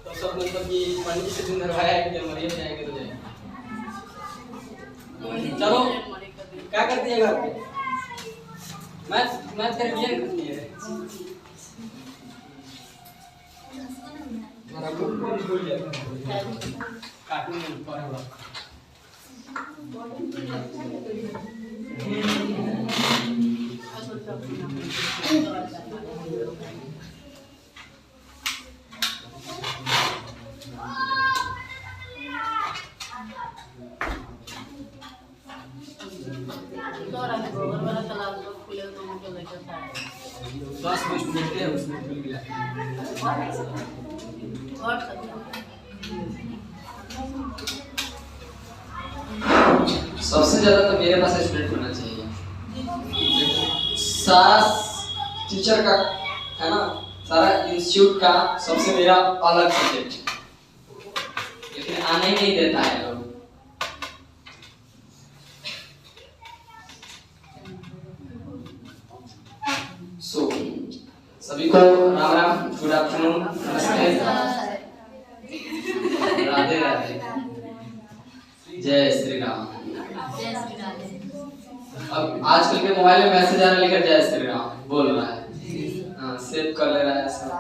तो सब मतलब कि पंडित से दिन धरवाया है कि मरियम जाएंगे तो जाएंगे। चलो क्या करती है घर पे? मैथ कर लिया करती है। मेरा भूल गया कार्टून में पढ़ा हुआ। मिलते हैं उसमें खुल गया। सबसे ज्यादा तो मेरे पास स्टूडेंट होना चाहिए। सारा टीचर का है ना, सारा इंस्टीट्यूट का सबसे मेरा अलग सब्जेक्ट, लेकिन आने ही नहीं देता है लोग। सो सभी को राम राम, गुड आफ्टरनून, नमस्ते, राधे राधे, जय श्री राम। अब आजकल के मोबाइल में मैसेज आने लेकर जय श्री राम बोल रहा है, हाँ सेव कर ले रहा है सब।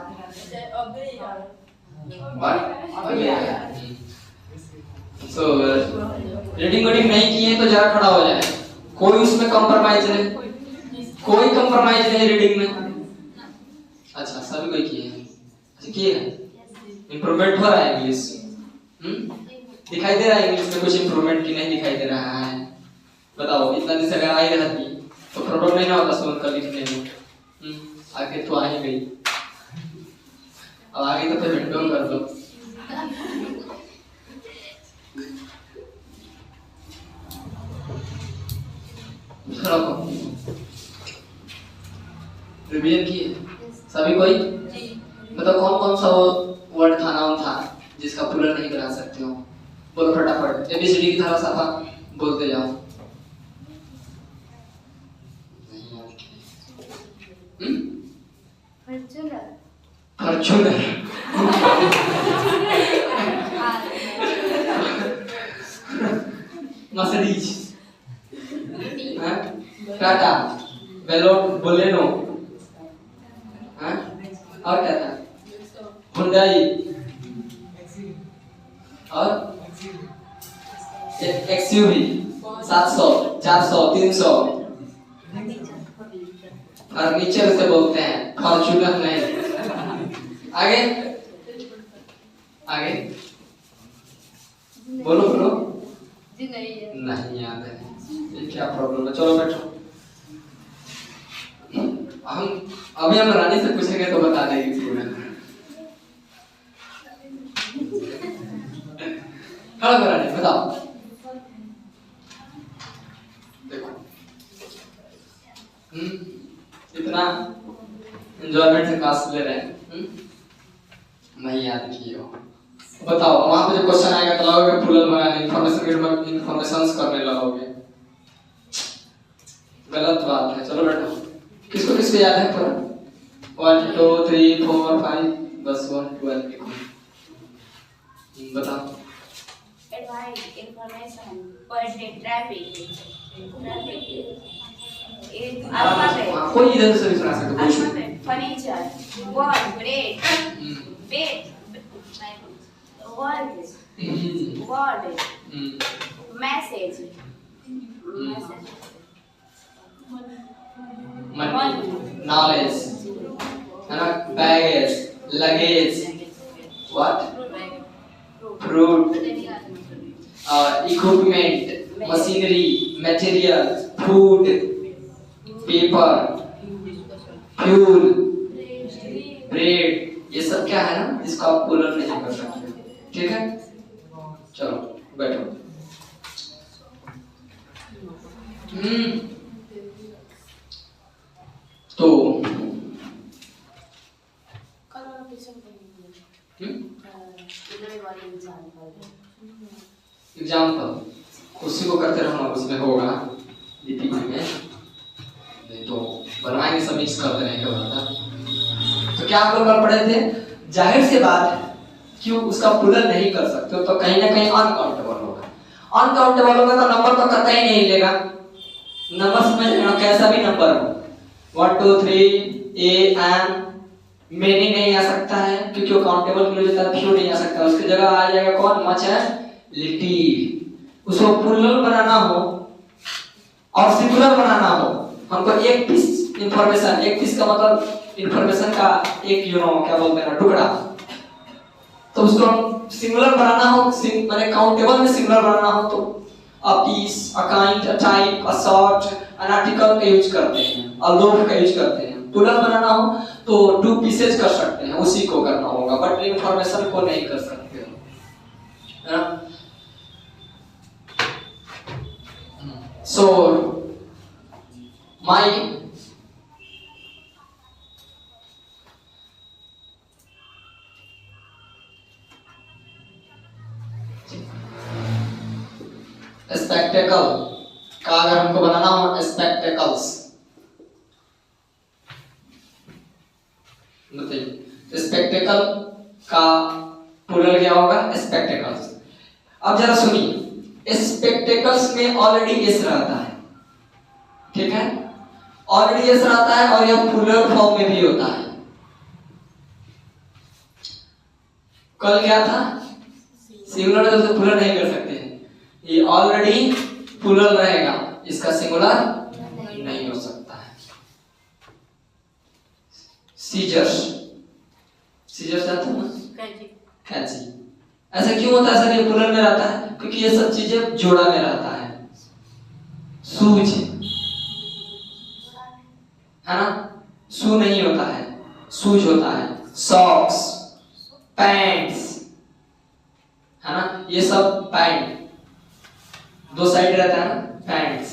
सो रीडिंग वीडिंग नहीं किए तो जरा खड़ा हो जाए, कोई उसमें कॉम्प्रोमाइज नहीं, कोई कॉम्प्रोमाइज नहीं रीडिंग में। अच्छा सभी कोई किए हैं? अच्छा किए हैं? इम्प्रूवमेंट हो रहा है इंग्लिश? दिखाई दे रहा है इंग्लिश में कुछ इम्प्रूवमेंट की नहीं दिखाई दे रहा है? बताओ इतना दिन से अगर आई रहती तो प्रॉब्लम नहीं ना होता सुन कर लिखने में। आगे तो आ ही गई, अब आगे तो फिर विंडो कर दो। रिवीजन किए सभी कोई? बताओ कौन कौन सा वो वर्ड था, नाउन था जिसका प्लूरल नहीं बना सकते हो? बोलो फटाफट, एबीसीडी की तरह साफा बोलते जाओ। फॉर्च्यूनर, मर्सिडीज, टाटा, बोलेनो, और क्या था? हुंडई, और एक्सयूवी 700, 400, 300, फर्नीचर से बोलते हैं, फॉर्च्यूनर नहीं। आगे आगे बोलो बोलो जी नहीं याद है, ये क्या प्रॉब्लम है? चलो बैठो, हम रानी से पूछेंगे तो बता देगी पूरा। खड़ा करो रानी, बताओ। देखो इतना एंजॉयमेंट से क्लास ले रहे हैं, नहीं याद किए हो? बताओ वहां पे जो क्वेश्चन आएगा तो लगोगे प्लूरल बनाने, इन्फॉर्मेशंस करने लगोगे, गलत बात है। चलो बैठो, किसको किसको याद है पूरा? 1 2 3 4 5, बस 1 2 लिखो। बताओ। Advice, information, per day, traffic, कोई इधर से भी सुना सकते हो। Furniture, wall, bread, bed, word, message, knowledge, है ना? baggage, luggage, what? fruit, equipment, machinery, material, food, paper, fuel, bread, ये सब क्या है ना, जिसको आप प्लूरल नहीं कर सकते। ठीक है, चलो बैठो। तो एग्जाम्पल उसी को करते रहना, उसमें होगा डीपीपी में, नहीं तो बनवाएंगे आगे सब मिक्स कर देने के बाद। तो क्या आप लोग कल पढ़े थे, जाहिर सी बात है क्यों उसका पुलर नहीं कर सकते हो तो कहीं ना कहीं अनकाउंटेबल होगा। अनकाउंटेबल होगा तो नंबर तो कतई नहीं लेगा। नंबर समझ लेना, कैसा भी नंबर हो, 1 2 3 a m मेनी नहीं आ सकता है क्योंकि वो काउंटेबल के लिए जो था नहीं आ सकता, उसकी जगह आ जाएगा कौन, मच है लिटिल। उसको पुलर बनाना हो और सिंगुलर बनाना हो, हमको एक पीस इंफॉर्मेशन, एक पीस का मतलब इंफॉर्मेशन का एक क्या बोलते हैं ना, टुकड़ा, तो उसको हम सिंगुलर बनाना हो, माने काउंटेबल में सिंगुलर बनाना हो तो a piece, a kind, a type, a sort, an article का यूज करते हैं, अ लोफ का यूज करते हैं। पुलर बनाना हो तो 2 पीसेज कर सकते हैं, उसी को करना होगा, बट इंफॉर्मेशन को नहीं कर सकते हो, है ना। So my spectacle का अगर हमको बनाना हो spectacles, बताइए स्पेक्टेकल का प्लूरल क्या होगा, स्पेक्टेकल्स। अब जरा सुनिए, स्पेक्टेकल्स में ऑलरेडी एस रहता है, ठीक है, ऑलरेडी एस रहता है और यह प्लूरल फॉर्म में भी होता है। कल क्या था, सिंगुलर तो प्लूरल नहीं कर सकते हैं, ये ऑलरेडी प्लूरल रहेगा, इसका सिंगुलर नहीं हो सकता है। सीजर्स, सीजर्स आता है ना, कैंची, ऐसा क्यों होता है सर, ये प्लूरल में रहता है क्योंकि ये सब चीजें जोड़ा में रहता है। सूज है ना, सू नहीं होता है, सूज होता है। सॉक्स, पैंट्स, है ना, ये सब पैंट, 2 साइड रहता है ना, पैंट्स,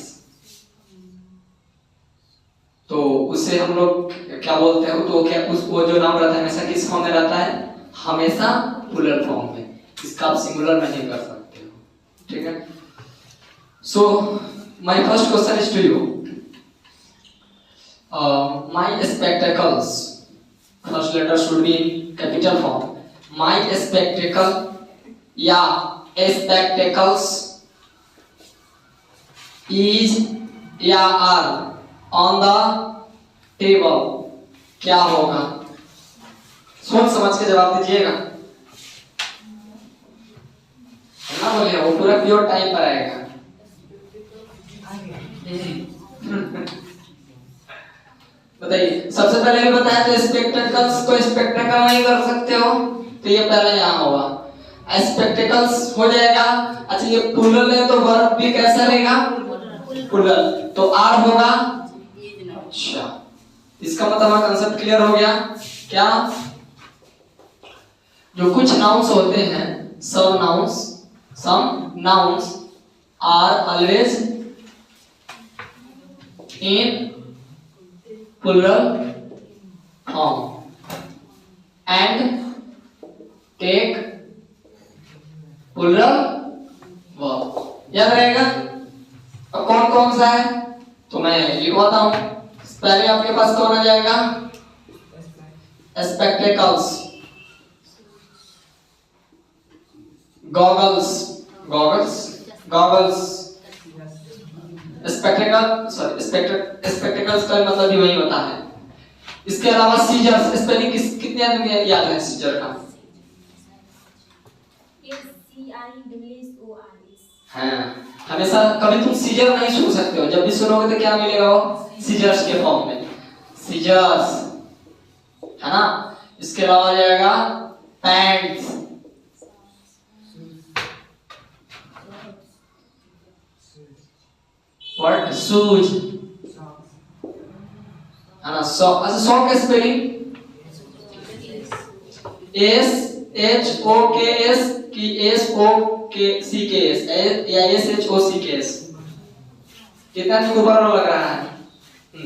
तो उससे हम लोग क्या बोलते हैं, तो क्या उसको जो नाम रहता है हमेशा किस फॉर्म में रहता है, हमेशा प्लूरल फॉर्म में, इसका आप सिंगुलर नहीं कर सकते हो, ठीक है। So my first question is to you, my spectacles, first letter should be in capital form, my spectacle या स्पेक्टेकल्स इज या आर ऑन द टेबल, क्या होगा, सोच समझ के जवाब दीजिएगा, ना बोलिए, वो पूरा प्योर टाइम पर आएगा। बताइए, सबसे पहले भी बताया तो स्पेक्टेकल्स को स्पेक्टेकल नहीं कर सकते हो, तो ये पहले यहाँ होगा, स्पेक्टेकल्स हो जाएगा। अच्छा ये प्लूरल है तो वर्ब भी कैसा रहेगा, प्लूरल, तो आर होगा। अच्छा, इसका मतलब कांसेप्ट क्लियर हो गया क्या, जो कुछ नाउन्स होते हैं, some nouns are always in plural form and take plural verb, याद रहेगा। अब कौन कौन सा है तो मैं लिखवाता हूं, पहले आपके पास कौन आ जाएगा, spectacles, goggles, goggles, goggles, spectacle, sorry spectacles का मतलब भी वही होता है। इसके अलावा सीजर्स, स्पेलिंग कितने आदमी को याद है सीजर का, हाँ, हमेशा कभी तुम सीजर नहीं सुन सकते हो, जब भी सुनोगे तो क्या मिलेगा, वो सीजर्स के फॉर्म में, सीजर्स, है ना। इसके अलावा आ जाएगा पैंट्स, व्हाट, शूज, है ना। सॉक, अच्छा सॉक का स्पेलिंग SHOKS की SOCKS या SHOCKS, कितना नीचे ऊपर वाला लग रहा है,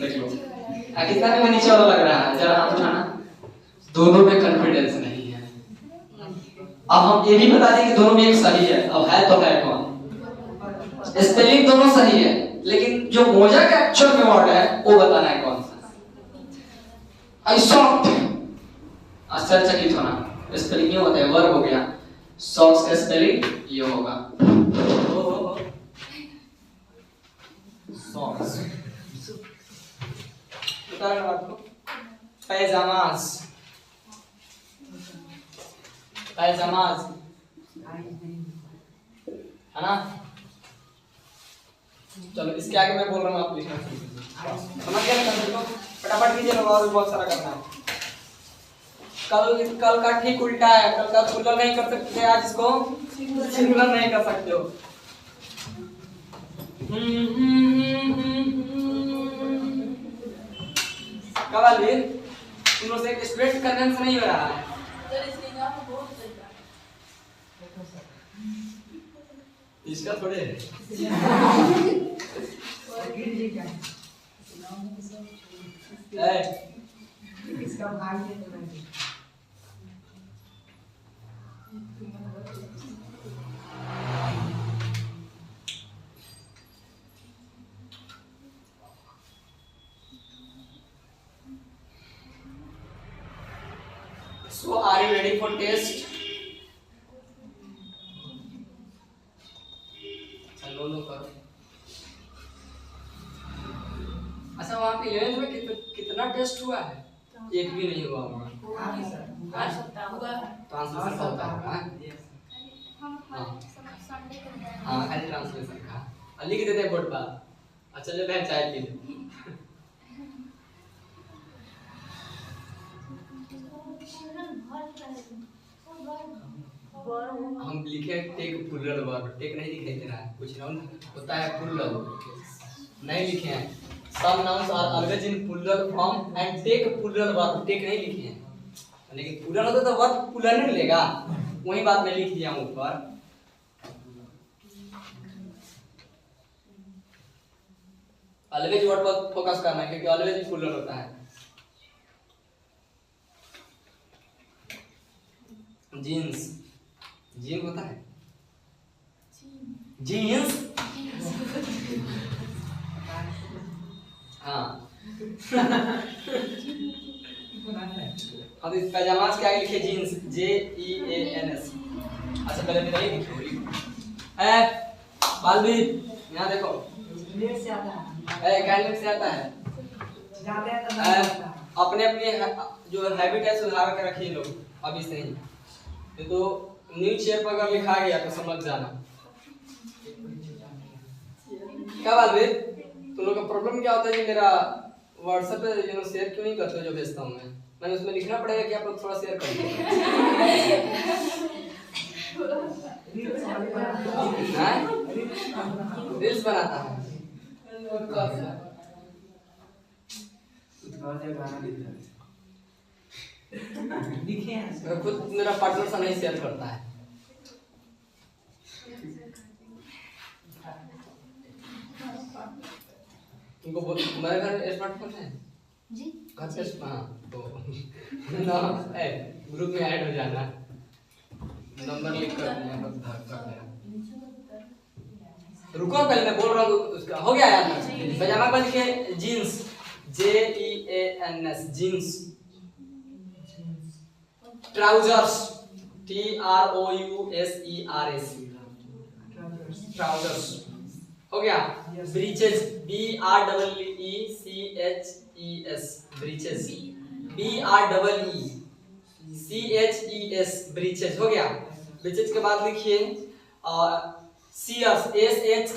देख लो, कितना नीचे वाला लग रहा है, जरा हाथ उठाना, दोनों में कॉन्फिडेंस नहीं है। अब हम ये भी बता दें कि दोनों में एक सही है, अब है तो है कौन, स्पेलिंग दोनों सही है, लेकिन जो मोजा का एक्चुअल में वर्ड है वो बताना है कौन सा, आई शॉक्ड, आश्चर्यचकित होना, स्पेलिंग ये होता है, वर्ब हो गया, सॉक्स का स्पेलिंग ये होगा सॉक्स। बता रहा हूं आपको, पैजामाज, पैजामाज है ना। चलो इसके आगे मैं बोल रहा हूँ, आप लिखना समझ गए ना कंसेप्ट को, फटाफट कीजिए, और भी बहुत सारा करना है। कल का ठीक उल्टा है, कल का सिंगुलर नहीं कर सकते, आज इसको सिंगुलर नहीं कर सकते हो। कवाली तुम लोग से एक स्टूडेंट कन्वेंस नहीं हो रहा है। इसका थोड़े है इसका भाई है तो नहीं। So are you ready for test? चलो लो करो। अच्छा वहाँ पे 11th में कितना टेस्ट हुआ है? एक भी नहीं हुआ वहाँ। ट्रांसलेशन का होता है हाँ खाली ट्रांसलेशन का लिख देते हैं बोर्ड पर। अच्छा जो बहन चाय पी ले। हम लिखे टेक प्लूरल वर्ब, टेक नहीं दिखाई दे रहा है, कुछ नाउन होता है प्लूरल, नहीं लिखे हैं। Some nouns are always in plural form and take plural verb, take नहीं लिखे हैं, लेकिन प्लूरल होता तो वर्ब प्लूरल नहीं मिलेगा, वही बात मैं लिख दिया हूं ऊपर। ऑलवेज वर्ड पर फोकस करना है क्योंकि ऑलवेज प्लूरल होता है। जीन्स, जीन होता है जीन्स हाँ अब इस पैजामास के आगे लिखे जीन्स, JEANS। अच्छा पहले भी नहीं लिखी बालवी यहाँ देखो लेट से आता है, कैंडिडेट से आता है, जाते हैं तो नहीं आता। अपने अपने जो हैबिट है सुधार के रखिए लोग अभी से ही। ये तो न्यू चेयर पर अगर लिखा गया तो समझ जाना। क्या बात है, तुम लोग का प्रॉब्लम क्या होता है कि मेरा व्हाट्सएप पे शेयर क्यों नहीं करते जो भेजता हूँ मैंने उसमें लिखना पड़ेगा कि आप लोग थोड़ा शेयर करिए। रील्स बनाता है खुद, मेरा पार्टनर सा नहीं शेयर करता है। तुमको तुम्हारे घर स्मार्टफोन है जी? घर पे हाँ तो ना ग्रुप में ऐड हो जाना, नंबर लिख कर देना। रुको पहले मैं बोल रहा हूँ उसका हो गया यार। पैजामा का लिखे jeans, JEANS jeans. Trousers, TROUSERS trousers हो गया। Breeches, BREECHES breeches, BREECHES breeches हो गया। ब्रीचेस के बाद लिखिए shears, SHEARS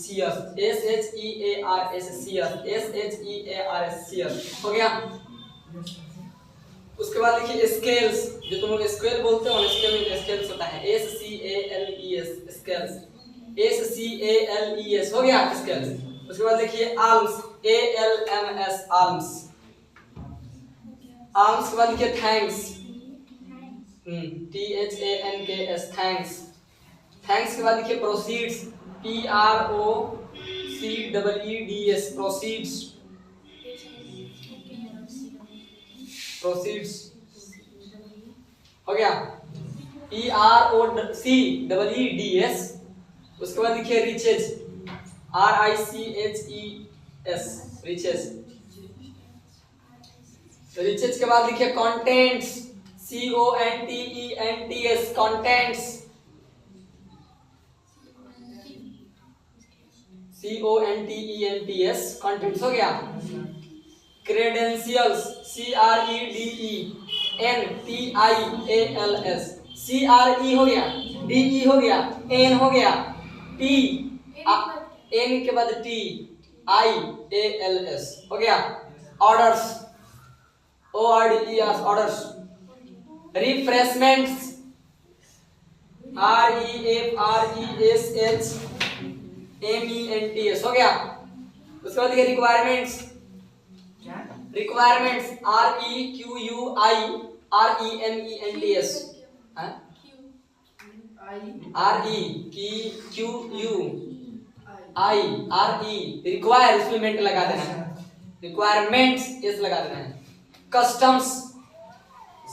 shears, SHEARS shears, SHEARS shears हो गया। उसके बाद लिखिए स्केल्स, जो तुम लोग स्केल बोलते हो ना, स्केल में स्केल्स होता है SCALES स्केल्स, SCALES हो गया स्केल्स। उसके बाद लिखिए आर्म्स, ALMS आर्म्स। आर्म्स के बाद लिखिए थैंक्स, THANKS थैंक्स। थैंक्स के बाद लिखिए प्रोसीड्स, PROCEEDS प्रोसीड्स, प्रोसीड्स हो गया। PROCEEDS। उसके बाद लिखिए रिचेज, RICHES रिचेज। रिचेस के बाद लिखिए contents, CONTENTS, contents, CONTENTS, contents हो गया। क्रेडेंशियल्स, CREDENTIALS, CRE हो गया, DE हो गया, N हो गया, T N के बाद TIALS हो गया। Orders, ORDERS, orders. Refreshments, REFRESHMENTS हो गया। उसके बाद देखिए requirements, requirements REQUIREMENTS, REQUIRE, require उसमें मेंट लगा देना है, रिक्वायरमेंट्स इस लगा देना है। Customs,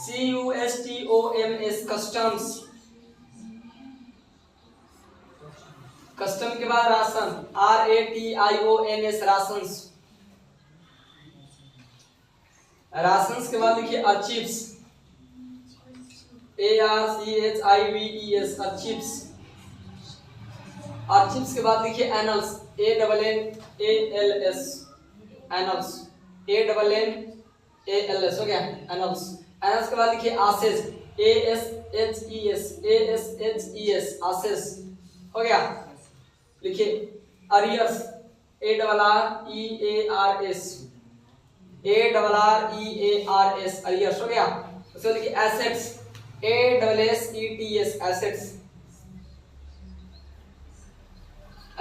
CUSTOMS, customs. कस्टम के बाद राशन, RATIONS, राशंस। राशंस के बाद लिखिए अर्चिव्स, ARCHIVES, अर्चिव्स। अर्चिव्स के बाद लिखिए एनल्स, ANNALS, एनल्स, ANNALS हो गया एनल्स। एनल्स के बाद लिखिए आसेस, ASHES, आसेस हो गया। लिखिए अरियर्स, ARREARS, अरियर्स हो गया। उसके बाद लिखिए एसेट्स, ASSETS, एसेट्स,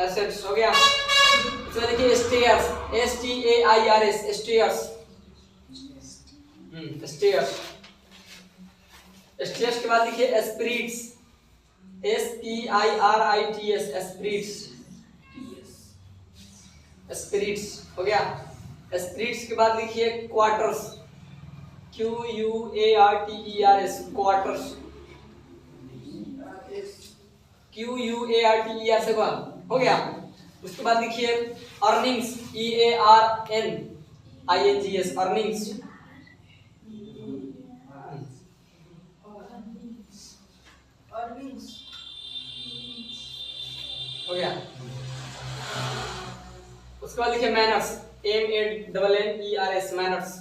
एसेट्स हो गया। उसके बाद लिखिए stairs, STAIRS, stairs, stairs. Stairs के बाद लिखिए एस्पिरिट्स, SPIRITS, एस्पिरिट्स, एस्पिरिट्स हो गया। एस्पिरिट्स के बाद लिखिए क्वार्टर्स, QUARTERS, क्वार्टर्स, QUARTERS से हो गया। उसके बाद लिखिए अर्निंग्स, EARNINGS, अर्निंग्स, हो गया। उसके बाद लिखिए मैनर्स, MANNERS, मैनर्स।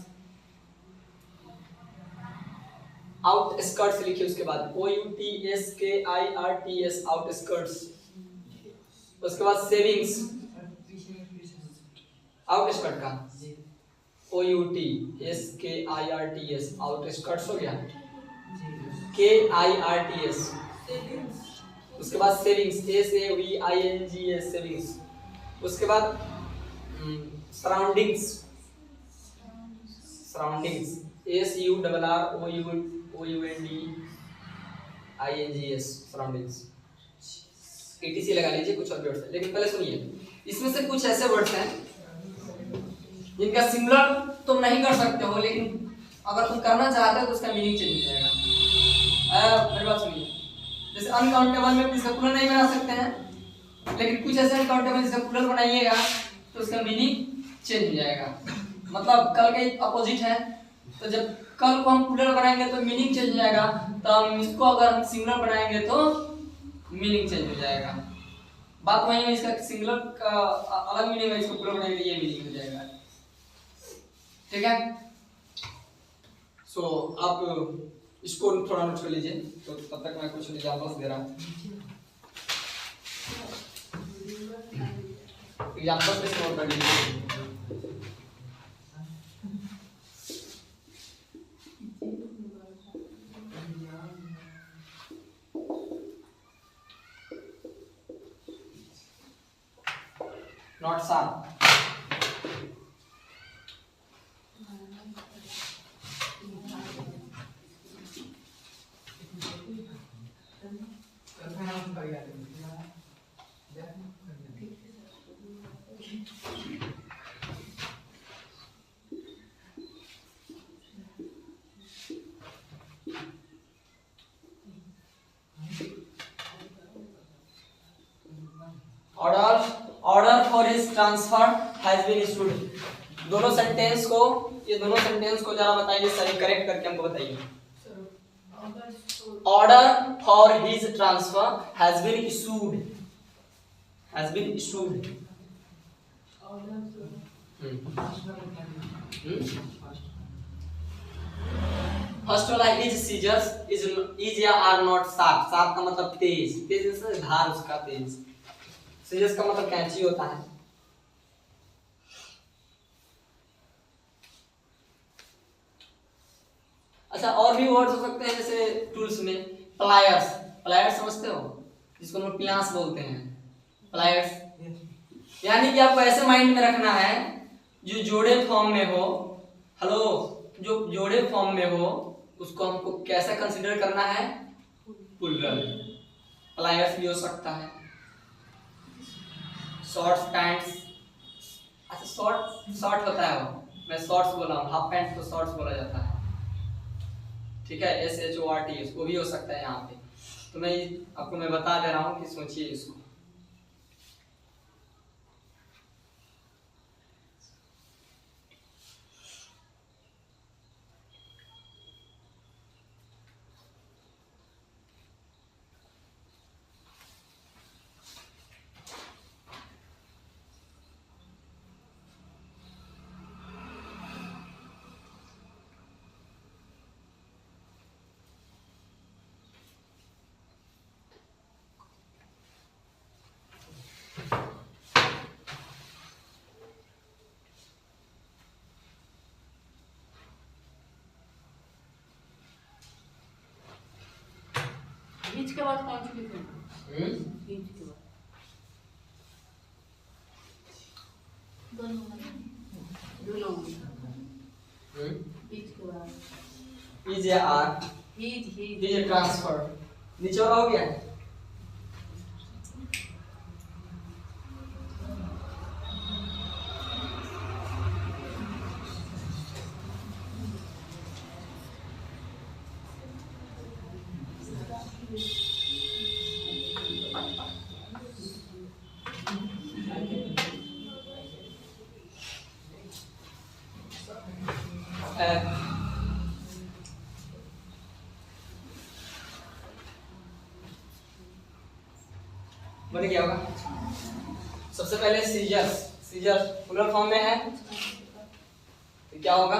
आउटस्कर्ट्स लिखिए उसके बाद, OUTSKIRTS, आउटस्कर्ट्स। उसके बाद सेविंग्स, आउटस्कर्ट का OUTSKIRTS, आउटस्कर्ट्स हो गया, KIRTS। उसके बाद सेविंग्स, SAVINGS, सेविंग्स। उसके बाद surroundings, surroundings, SURROUNDINGS, surroundings. ETC लगा लीजिए, कुछ और वर्ड्स हैं, लेकिन पहले सुनिए। इसमें से कुछ ऐसे वर्ड्स हैं जिनका सिमिलर तुम नहीं कर सकते हो, लेकिन अगर तुम करना चाहते हो तो उसका मीनिंग चेंज हो जाएगा। मेरी बात सुनिए। जैसे अनकाउंटेबल में इसका प्लूरल नहीं बना सकते हैं, लेकिन कुछ ऐसे अनकाउंटेबल जिसका प्लूरल बनाइएगा तो उसका मीनिंग चेंज हो जाएगा। मतलब कल के अपोजिट है, तो जब कल को हम प्लूरल बनाएंगे तो मीनिंग चेंज हो जाएगा, तो हम इसको अगर हम सिंगुलर बनाएंगे तो मीनिंग चेंज हो जाएगा। बात वही है, इसका सिंगुलर का अलग मीनिंग है, इसको प्लूरल बनाएंगे ये मीनिंग हो जाएगा। ठीक है, सो आप इसको थोड़ा नोट कर लीजिए, तो तब तक मैं कुछ एग्जांपल्स दे रहा हूँ। एग्जांपल्स पे नोट कर लीजिए। Not sharp, order for his transfer has been issued. दोनों सेंटेंस को ये दोनों सेंटेंस को जरा बताइए, सही करेक्ट करके हमको बताइए। Order for his transfer has been issued, has been issued. First वाला इज सीजर्स, इज या आर नॉट शार्प, शार्प का मतलब तेज, तेज से धार उसका तेज, सीजर्स का मतलब कैंची होता है। अच्छा और भी वर्ड्स हो सकते हैं जैसे टूल्स में प्लायर्स, प्लायर्स समझते हो, जिसको हम लोग प्लास बोलते हैं, प्लायर्स। यानी कि आपको ऐसे माइंड में रखना है जो जोड़े फॉर्म में हो, हेलो, जो जोड़े फॉर्म में हो उसको हमको कैसा कंसीडर करना है, प्लूरल। प्लायर्स भी हो सकता है, शॉर्ट्स पैंट्स, अच्छा शॉर्ट शॉर्ट होता है वो, मैं शॉर्ट्स बोला हूँ, हाफ पैंट को शॉर्ट्स बोला जाता है, ठीक है, SHORT उसको भी हो सकता है यहाँ पे। तो मैं आपको मैं बता दे रहा हूँ कि सोचिए इसको। बीच के बाद कौन सी लिखेंगे? बीच के बाद दोनों बीच के बाद इज या आर, इज ट्रांसफर, नीचे वाला हो गया। बन गया होगा। सबसे पहले सीजर्स, सीजर्स प्लूरल फॉर्म में है तो क्या होगा,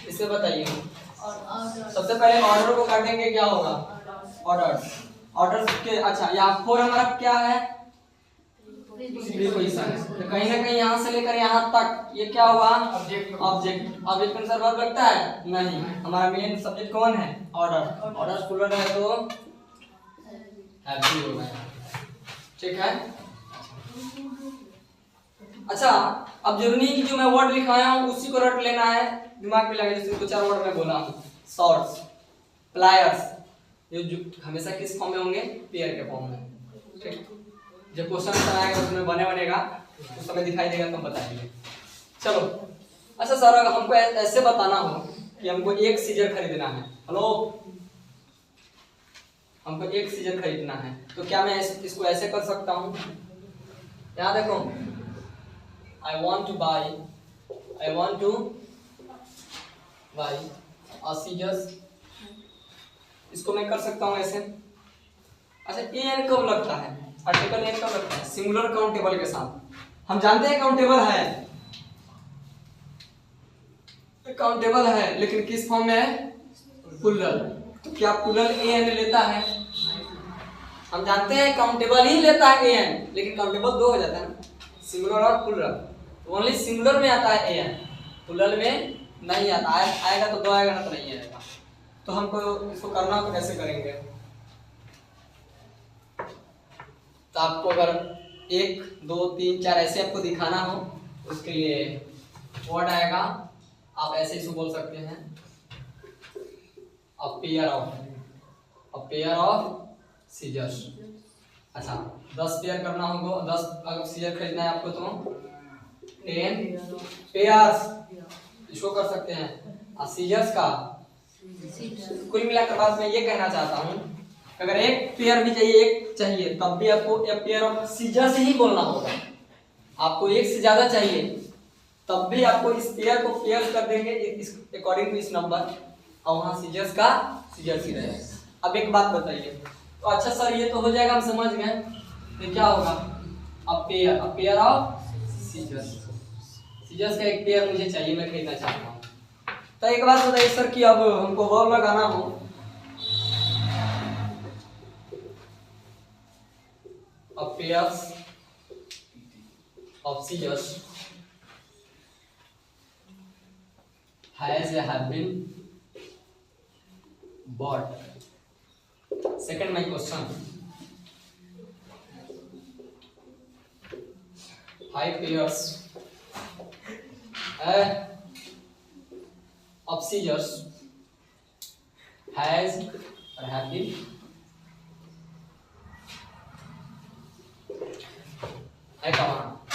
इससे बताइए। सबसे पहले ऑर्डर को काटेंगे, क्या होगा, ऑर्डर्स, ऑर्डर्स के, अच्छा यहाँ फोर हमारा क्या है, प्रीपोजिशन है, तो कहीं ना कहीं यहाँ से लेकर यहाँ तक ये क्या हुआ, ऑब्जेक्ट, ऑब्जेक्ट, ऑब्जेक्ट में वर्ब लगता है नहीं, हमारा मेन सब्जेक्ट कौन है, ऑर्डर, ऑर्डर प्लूरल है तो हैप्पी होगा, ठीक है। अच्छा अब जरूरी नहीं कि जो मैं वर्ड लिखाया हूँ उसी को रट लेना है, दिमाग में लगे, जैसे दो चार वर्ड मैं बोला हूँ, शॉर्ट्स, प्लायर्स, जो हमेशा किस फॉर्म में होंगे, पेयर के फॉर्म में, ठीक। जब क्वेश्चन आएगा उसमें बनेगा उस समय दिखाई देगा तो हम बताएंगे। चलो अच्छा सर, अगर हमको ऐसे बताना हो कि हमको एक सीजर खरीदना है, हेलो, हमको एक सीजर खरीदना है, तो क्या मैं इसको ऐसे कर सकता हूँ, यहाँ देखो, I want to buy a scissors, इसको मैं कर सकता हूँ ऐसे। अच्छा एन कब लगता है, आर्टिकल एन कब लगता है, सिंगुलर काउंटेबल के साथ, हम जानते हैं काउंटेबल है, काउंटेबल है लेकिन किस फॉर्म में है, प्लूरल, तो क्या प्लूरल एन लेता है, हम जानते हैं काउंटेबल ही लेता है एन, लेकिन काउंटेबल दो हो जाता है ना, सिंगुलर और प्लूरल, ओनली सिंगुलर में आता है एन, प्लूरल में नहीं आता है, आएगा तो दो आएगा ना तो नहीं आएगा। तो हमको इसको करना तो कैसे करेंगे, तो आपको अगर 1 2 3 4 ऐसे आपको दिखाना हो, उसके लिए वर्ड आएगा, आप ऐसे इसको बोल सकते हैं, a pair of scissors। अच्छा 10 पेयर करना होगा, 10 अगर सीजर खरीदना है आपको तो 10 पेयर्स इसको कर सकते हैं, और सीजर्स का कुल मिलाकर बात मैं ये कहना चाहता हूँ, अगर एक पेयर भी चाहिए, एक चाहिए, तब भी आपको एक पेयर ऑफ सीजर्स ही बोलना होगा, आपको एक से ज्यादा चाहिए तब भी आपको इस पेयर को पेयर कर देंगे इस अकॉर्डिंग टू इस नंबर, और वहाँ सीजर्स का सीजर्स ही रहेगा। अब एक बात बताइए, तो अच्छा सर ये तो हो जाएगा, हम समझ गए, तो क्या होगा, अब पेयर ऑफ सीजर्स, सीजर्स का एक पेयर मुझे चाहिए, मैं खरीदना चाहता हूँ। तो एक बात बताइए सर कि अब हमको वर्ब लगाना हो, अब pairs of scissors have been bought. Second my question, 5 pairs of scissors has or have been है कहाँ,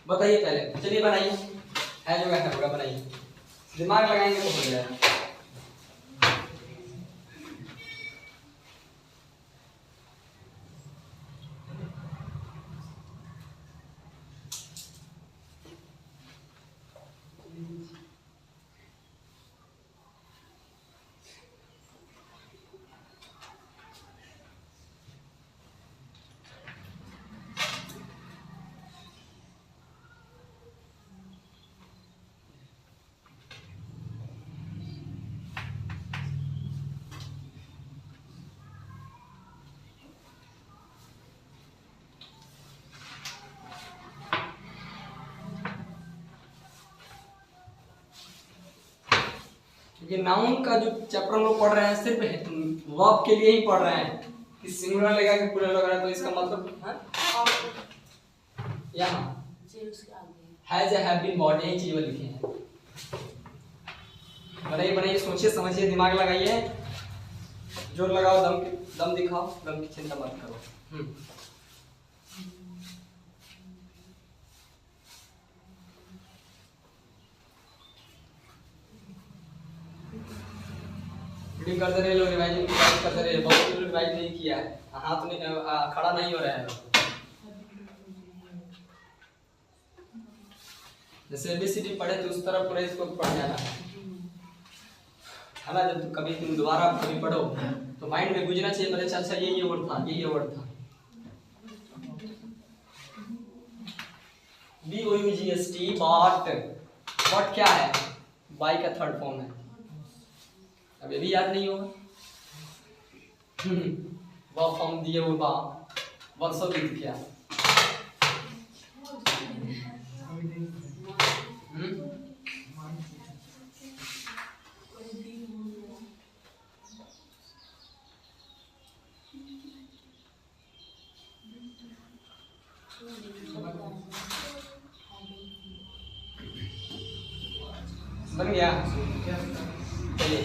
बताइए पहले, चलिए बनाइए, है जो है होगा, बनाइए, दिमाग लगाएंगे तो हो जाएगा। क्योंकि नाउन का जो चैप्टर हम लोग पढ़ रहे हैं सिर्फ वर्ब के लिए ही पढ़ रहे हैं, कि सिंगुलर लगा कि प्लूरल लगा रहा है, तो इसका मतलब यहाँ हैज हैव बीन बॉट, यही चीज लिखी है। बनाइए बनाइए, सोचिए समझिए, दिमाग लगाइए, जोर लगाओ, दम दिखाओ, दम की चिंता मत करो। रीडिंग करते रहे लोग, रिवाइजिंग करते रहे, बहुत लोग रिवाइज नहीं किया है, हाथ नहीं खड़ा नहीं हो रहा है। जैसे ABCD पढ़े तो उस तरह पूरा इसको पढ़ जाना है ना। जब कभी तुम दोबारा कभी पढ़ो तो माइंड में गुजरना चाहिए, पता अच्छा ये वर्ड था, ये वर्ड था। BOUGST बॉट, बॉट क्या है, बाई का थर्ड फॉर्म है, अब ये भी याद नहीं होगा। वर्ब फॉर्म दिए हुए बा, वर्षों बीत गया। बन गया। चलिए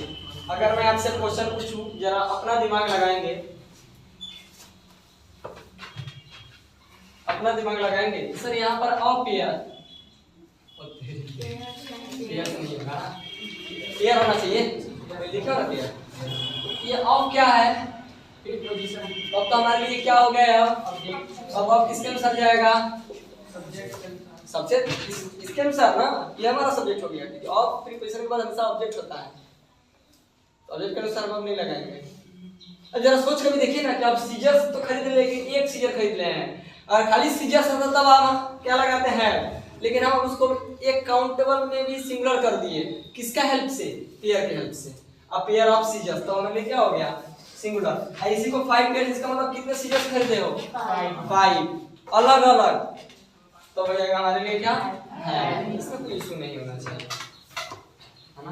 अगर मैं आपसे क्वेश्चन पूछूं, जरा अपना दिमाग लगाएंगे, अपना दिमाग लगाएंगे सर, यहाँ पर ऑफ पेयर नहीं होगा, पेयर होना चाहिए, लिखा ना पेयर, ये ऑफ क्या है, अब तो हमारे लिए क्या हो गया, अब ऑफ किसके अनुसार जाएगा, सब्जेक्ट इसके अनुसार ना, ये हमारा सब्जेक्ट हो गया, क्योंकि ऑफ प्रीपोजिशन के बाद हमेशा ऑब्जेक्ट होता है, ऑब्जेक्ट के अनुसार हम नहीं लगाएंगे। जरा सोच कर भी देखिए ना कि आप सीजर्स तो खरीद ले, लेकिन एक सीजर खरीद ले हैं, और खाली सीजर्स होता तब आप क्या लगाते हैं, लेकिन हम उसको एक काउंटेबल में भी सिंगुलर कर दिए, किसका हेल्प से, पेयर के हेल्प से। अब पेयर ऑफ सीजर्स तो हमारे लिए क्या हो गया, सिंगुलर। इसी को 5 पेयर, इसका मतलब कितने सीजर्स खरीदे हो, 5 अलग अलग, तो हो जाएगा हमारे लिए क्या है, इसमें कोई इशू नहीं होना चाहिए, है ना।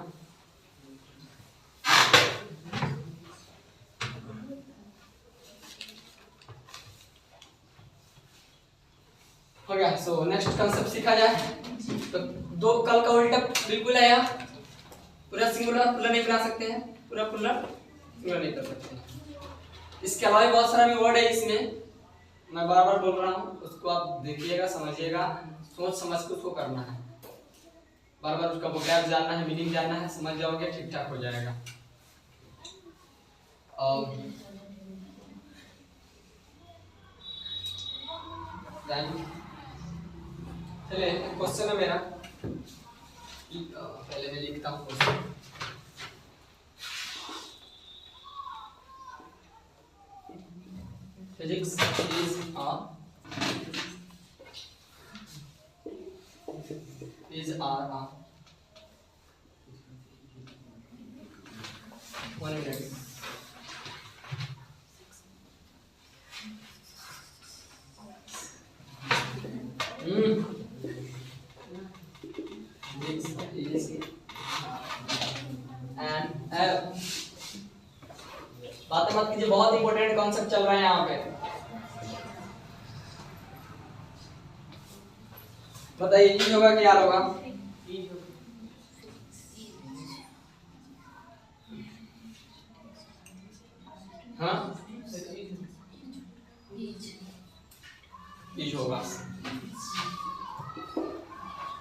हो गया। सो नेक्स्ट कंसेप्ट सीखा जाए, तो दो कल का उल्टा बिल्कुल है, यहाँ पूरा सिंगुलर प्लूरल नहीं बना सकते हैं, पूरा प्लूरल सिंगुलर नहीं कर सकते हैं। इसके अलावा भी बहुत सारा भी वर्ड है इसमें, मैं बार बार बोल रहा हूँ, उसको आप देखिएगा, समझिएगा, सोच समझ के उसको करना है, बार बार उसका वोकैब जानना है, मीनिंग जानना है, समझ जाओगे ठीक ठाक हो जाएगा। चलिए क्वेश्चन है मेरा, पहले मैं लिखता हूँ question. Physics is R. 1 minute. This is and बातें मत कीजिए, बहुत इंपॉर्टेंट कॉन्सेप्ट चल रहा है यहाँ पे। बताइए ई होगा क्या होगा? हाँ ई होगा।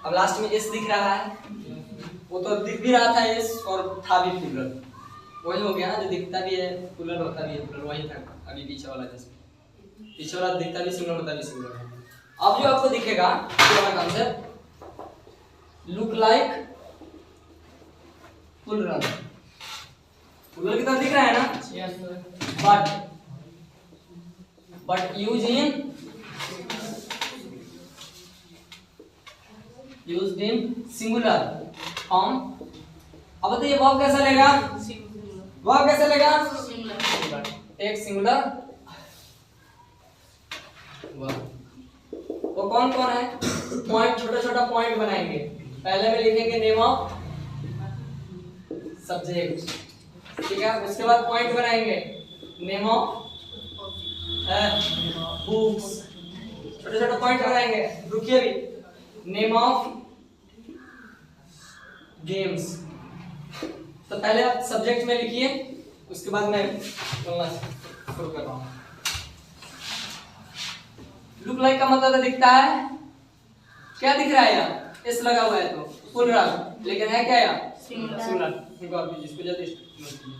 अब लास्ट में एस दिख रहा है, वो तो दिख भी रहा था एस और था भी प्लूरल, वही हो गया ना, जो दिखता भी है प्लूरल होता भी है प्लूरल, वही था अभी पीछे वाला, जिसमें पीछे वाला दिखता भी सिंगुलर होता भी सिंगुलर है। अब जो आपको दिखेगा ये वाला concept look like plural, plural की तरह दिख रहा है ना, but use in singular form. अब बताइए वर्ब कैसा लेगा? वर्ब कैसा लेगा? एक सिंगुलर वर्ब। वो कौन कौन है? पॉइंट, छोटा छोटा पॉइंट बनाएंगे। पहले में लिखेंगे नेम ऑफ सब्जेक्ट, ठीक है। उसके बाद पॉइंट बनाएंगे नेम ऑफ बुक्स, छोटे छोटे पॉइंट बनाएंगे। रुकिए भी, नेम ऑफ गेम्स। तो पहले आप सब्जेक्ट में लिखिए, उसके बाद मैं बोलना शुरू कर रहा हूँ। लुक लाइक का मतलब दिखता है, क्या दिख रहा है यहाँ? एस लगा हुआ है तो प्लूरल, लेकिन है क्या यहाँ? सिंगुलर। देखो आप जिसको जल्दी नोट कीजिए।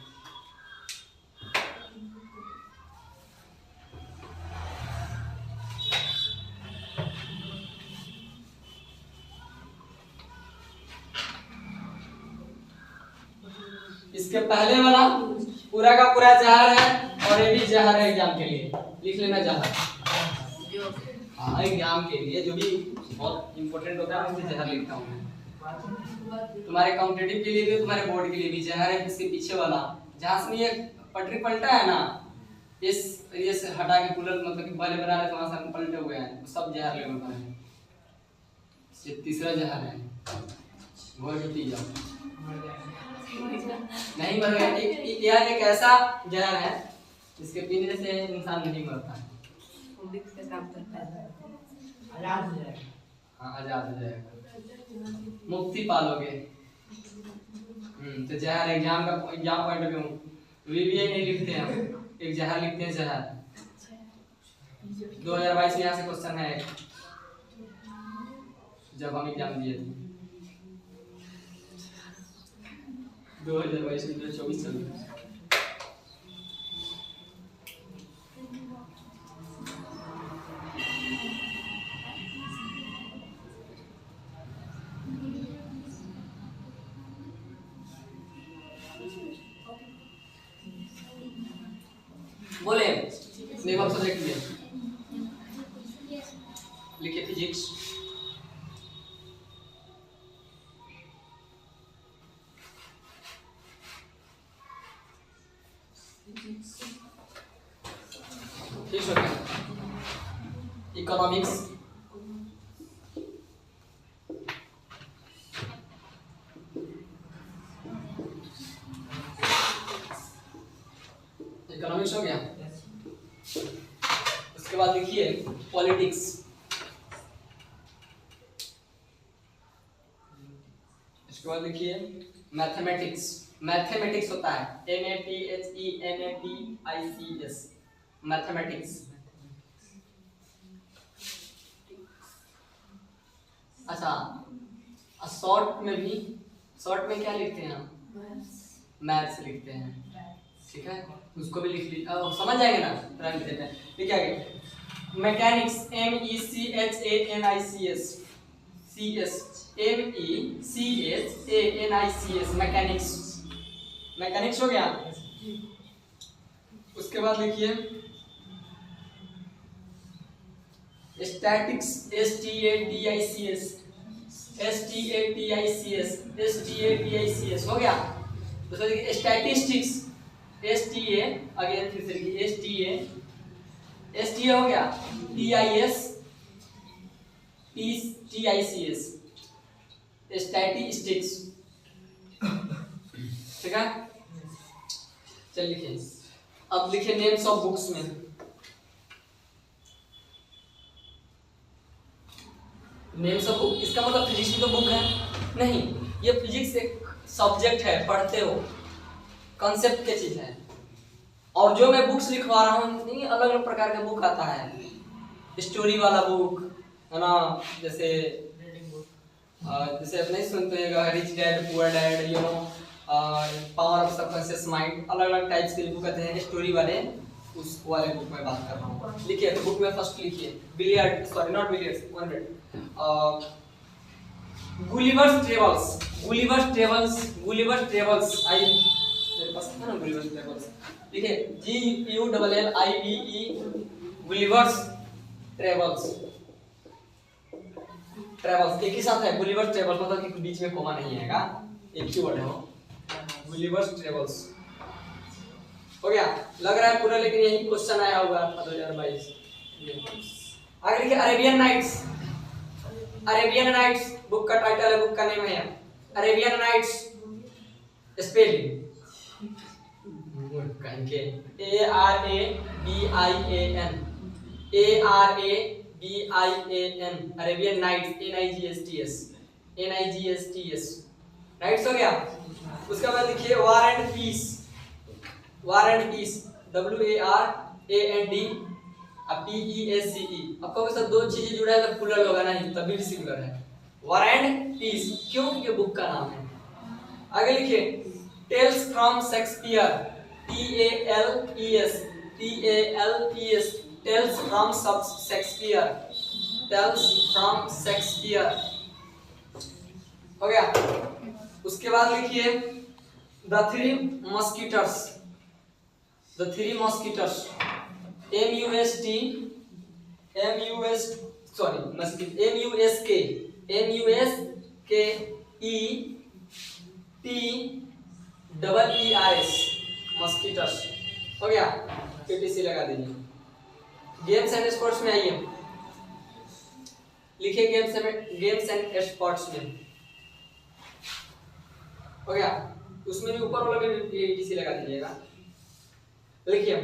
इसके पहले वाला पूरा का पूरा जहर है, और ये भी जहर है एग्जाम के लिए, लिख लेना जहर। हाँ एग्जाम के लिए जो भी बहुत इंपॉर्टेंट होता है उसमें जहर लिखता हूँ मैं। तुम्हारे कॉम्पिटिटिव के लिए भी, तुम्हारे बोर्ड के लिए भी जहर है। इसके पीछे वाला जहाँ से ये पटरी पलटा है ना, इस ये से हटा के प्लूरल मतलब कि पहले बना रहे तो वहाँ से पलटे हुए हैं, सब जहर लेने का है। ये तीसरा जहर है, वो पी जाओ। नहीं मर गया, यह एक ऐसा जहर है जिसके पीने से इंसान नहीं मरता है, आजाद हो जाएगा। हाँ आजाद हो जाएगा, मुक्ति पालोगे। तो जहर एग्जाम पॉइंट ऑफ व्यू वीवीए नहीं लिखते हैं हम, एक जहर लिखते हैं जहर। 2022 में यहाँ से क्वेश्चन है, जब हम एग्जाम दिए थे 2022 में 24 चल रहा है। बोले नेम ऑफ सब्जेक्ट में लिखिए फिजिक्स। ठीक है, इकोनॉमिक्स, इकोनॉमिक्स हो गया। उसके बाद लिखिए पॉलिटिक्स, इसके बाद लिखिए मैथमेटिक्स। मैथमेटिक्स होता है MATHEMATICS, मैथमेटिक्स। अच्छा, शॉर्ट में भी, शॉर्ट में क्या लिखते हैं हम? मैथ्स लिखते हैं, ठीक है। उसको भी लिख लीजिए, समझ जाएंगे ना, ट्राई लिख देते हैं। ठीक है, mechanics MECHANICS CS MECHANICS, mechanics. Mechanics हो गया। उसके बाद लिखिए स्टैटिक्स, STATICS, STATICS, STATICS हो गया। दूसरा देखिए स्टैटिस्टिक्स, STA, अगेन फिर से लिखिए STA हो गया, TICS, स्टैटिस्टिक्स। ठीक है, चल लिखिए। अब लिखिए नेम्स ऑफ बुक्स में। नेम्स ऑफ बुक, इसका मतलब फिजिक्स की तो बुक है नहीं, ये फिजिक्स एक सब्जेक्ट है, पढ़ते हो, कॉन्सेप्ट की चीज है। और जो मैं बुक्स लिखवा रहा हूँ नहीं, अलग अलग प्रकार का बुक आता है, स्टोरी वाला बुक है ना, जैसे जैसे अपने सुनते हैं rich dad poor dad, you know, power of subconscious mind, अलग अलग टाइप्स के बुक आते हैं स्टोरी वाले, उस वाले बुक में बात कर रहा हूँ। लिखिए तो बुक में फर्स्ट लिखिए billiard, sorry not billiards, 1 minute, Gulliver's travels, Gulliver's travels, Gulliver's travels, आई मेरे पास है ना गुलिवर्स ट्रेवल्स, लिखिए GULLIVE, गुलिवर्स ट्रेवल्स, ट्रेवल्स एक ही साथ है, गुलिवर्स ट्रेवल्स मतलब कि बीच में कोमा नहीं है, एक ही वर्ड है वो, गुलिवर्स ट्रेवल्स हो गया। लग रहा है पूरा, लेकिन यही क्वेश्चन आया होगा 2022। आगे लिखिए Arabian nights, Arabian nights book का टाइटल है, बुक का नेम है अरेबियन नाइट्स, स्पेलिंग कहेंगे ARABIAN, ARABIAN, Arabian nights, NIGSTS, NIGSTS, nights हो गया। उसके बाद लिखिए war and peace, war and peace, WARAND PEACE। आपको के साथ दो चीजें जुड़ा है तो प्लूरल होगा नहीं, तभी भी सिंगुलर है, वार एंड पीस, क्यों? ये बुक का नाम है। आगे लिखिए tales from Shakespeare, TALES, TALES, tales from Shakespeare, tales from Shakespeare हो गया। उसके बाद लिखिए the three musketeers, the three musketeers, MUSK, MUSKETERS, musketeers हो गया, PTC लगा दीजिए। गेम्स एंड स्पोर्ट्स में आइए, लिखिए गेम्स एंड स्पोर्ट्स में हो गया। उसमें भी ऊपर वाला में PTC लगा दीजिएगा। लिखिए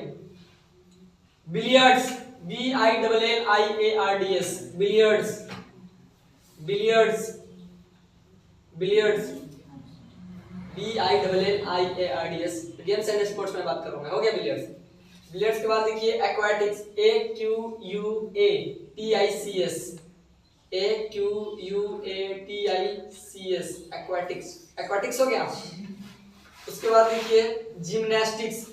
billiards, BILLIARDS, billiards, billiards, billiards, BILLIARDS, games and sports में बात कर रहा हूं मैं, हो गया बिलियर्ड्स। बिलियर्ड्स के बाद लिखिए aquatics, AQUATICS, AQUATICS, aquatics, aquatics हो गया। उसके बाद लिखिए जिम्नास्टिक्स,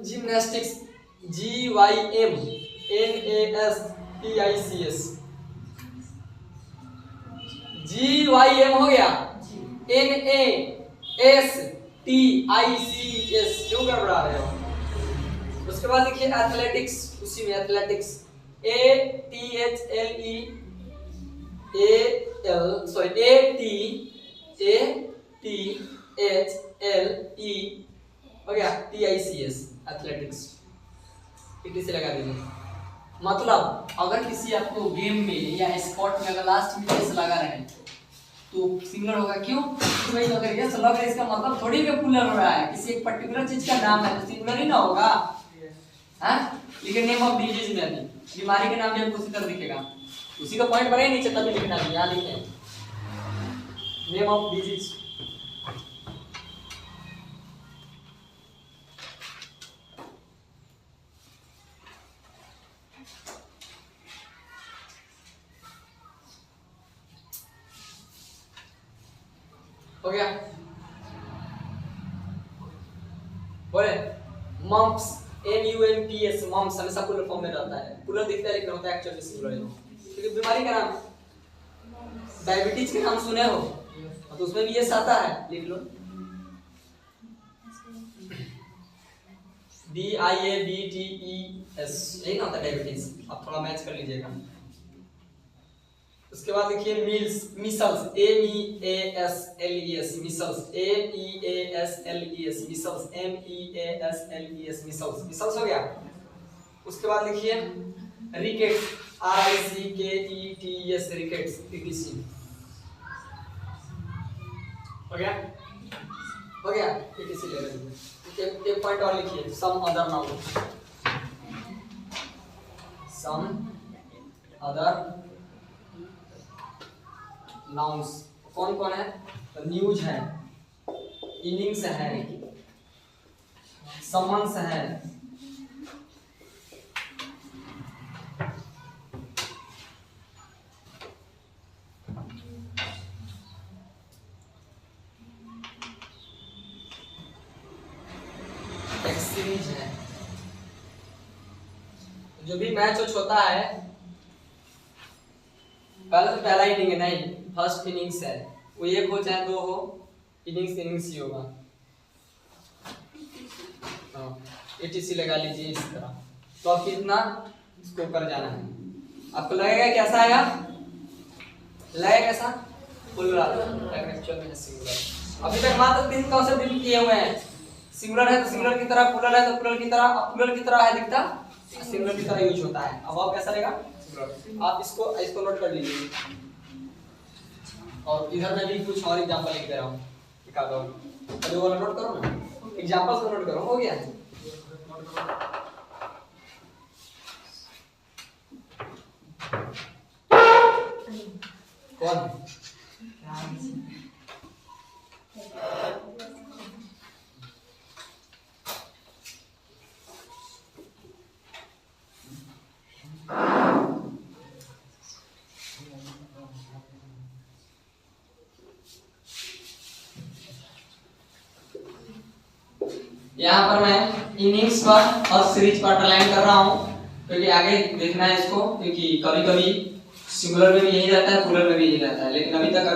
जिम्नास्टिक्स, GYMNASTICS, GYM हो गया, NASTICS, क्यों गड़बड़ा रहे हो? उसके बाद लिखिए एथलेटिक्स, उसी में एथलेटिक्स, ATHLE हो गया, TICS, एथलेटिक्स, PTC लगा दीजिए। मतलब अगर किसी आपको गेम में या स्पोर्ट में अगर लास्ट में एस लगा रहे हैं तो सिंगुलर होगा, क्यों? वही अगर एस लग रहा है इसका मतलब थोड़ी कि प्लूरल हो रहा है, किसी एक पर्टिकुलर चीज का नाम है तो सिंगुलर ही ना होगा। हां, लेकिन नेम ऑफ डिजीज में अभी बीमारी के नाम भी आपको उसी तरह दिखेगा, उसी का पॉइंट बने नीचे तभी लिखना है, यहां लिखें नेम ऑफ डिजीज। हो गया, बोले मम्प्स, MUMPS, मम्प्स हमेशा प्लूरल फॉर्म में रहता है, प्लूरल दिखता है लेकिन होता है एक्चुअली सिंगुलर, क्योंकि बीमारी का नाम डायबिटीज के नाम सुने हो तो उसमें भी ये आता है, लिख लो DIABTES, यही ना होता है डायबिटीज। आप थोड़ा मैच कर लीजिएगा। उसके बाद लिखिए meals, micelles, MEASLES, micelles, MEASLES, micelles, MEASLES, micelles, micelles हो गया। उसके बाद लिखिए रिकेट्स, RICKETS, रिकेट्स, ETC हो गया, हो गया, ETC ले लीजिए। एक पॉइंट और लिखिए, some other noun, some other nouns कौन कौन है? तो न्यूज है, इनिंग्स है, समन्स है, एक सीरीज है। जो भी मैच होता है, पहले तो पहला इनिंग है, नहीं फर्स्ट इनिंग्स है, वो एक हो चाहे दो हो, इनिंग्स ही होगा। ETC लगा लीजिए इस तरह। तो अब कितना इसको ऊपर जाना है, आपको लगेगा कैसा आएगा, लगेगा कैसा, प्लुरल, लेकिन एक्चुअल में सिंगुलर। अभी तक मात्र 3 कॉन्सेप्ट डील किए हुए हैं। सिंगुलर है तो सिंगुलर की तरह, प्लुरल है तो प्लुरल की तरह। अब प्लुरल की तरह है दिखता, सिंगुलर की तरह यूज होता है। अब आप कैसा रहेगा, आप इसको नोट कर लीजिए। और इधर मैं भी कुछ और एग्जांपल लिख दे रहा हूं, दिखा दो, अरे वो नोट करो ना, एग्जांपल्स को नोट करो, हो गया। कौन यहाँ पर मैं इनिंग्स पर और सीरीज पर अंडरलाइन कर रहा हूँ, क्योंकि आगे देखना है इसको, क्योंकि कभी कभी सिंगुलर में भी यही रहता है, प्लुरल में भी यही रहता है, लेकिन अभी तक